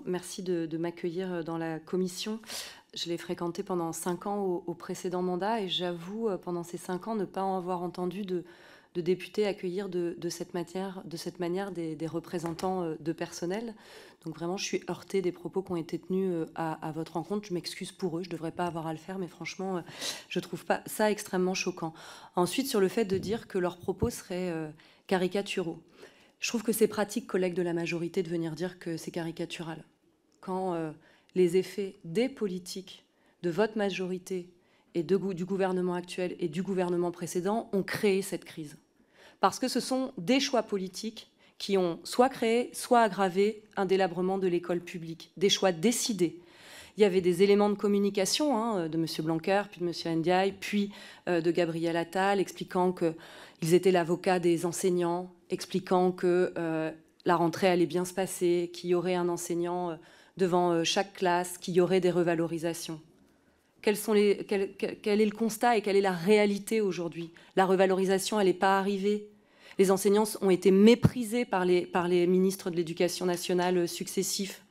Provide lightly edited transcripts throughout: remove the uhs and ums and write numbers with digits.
Merci de m'accueillir dans la commission. Je l'ai fréquentée pendant 5 ans au précédent mandat et j'avoue, pendant ces 5 ans, ne pas en avoir entendu de députés accueillir de cette manière des représentants de personnel. Donc vraiment, je suis heurtée des propos qui ont été tenus à votre rencontre. Je m'excuse pour eux, je ne devrais pas avoir à le faire, mais franchement, je trouve pas ça extrêmement choquant. Ensuite, sur le fait de dire que leurs propos seraient caricaturaux. Je trouve que c'est pratique, collègues de la majorité, de venir dire que c'est caricatural. Quand les effets des politiques de votre majorité et du gouvernement actuel et du gouvernement précédent ont créé cette crise. Parce que ce sont des choix politiques qui ont soit créé, soit aggravé un délabrement de l'école publique. Des choix décidés. Il y avait des éléments de communication de M. Blanquer, puis de M. Ndiaye, puis de Gabriel Attal, expliquant qu'ils étaient l'avocat des enseignants, expliquant que la rentrée allait bien se passer, qu'il y aurait un enseignant devant chaque classe, qu'il y aurait des revalorisations. Quel est le constat et quelle est la réalité aujourd'hui? La revalorisation, elle n'est pas arrivée. Les enseignants ont été méprisés par les ministres de l'Éducation nationale successifs.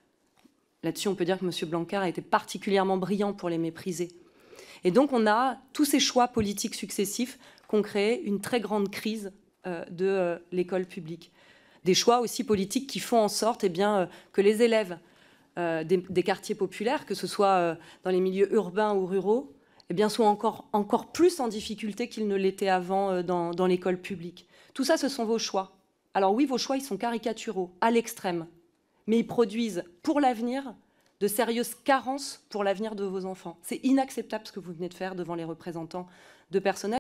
Là-dessus, on peut dire que M. Blanquer a été particulièrement brillant pour les mépriser. Et donc, on a tous ces choix politiques successifs qui ont créé une très grande crise de l'école publique. Des choix aussi politiques qui font en sorte que les élèves des quartiers populaires, que ce soit dans les milieux urbains ou ruraux, soient encore plus en difficulté qu'ils ne l'étaient avant dans l'école publique. Tout ça, ce sont vos choix. Alors oui, vos choix, ils sont caricaturaux, à l'extrême. Mais ils produisent pour l'avenir de sérieuses carences pour l'avenir de vos enfants. C'est inacceptable ce que vous venez de faire devant les représentants de personnel.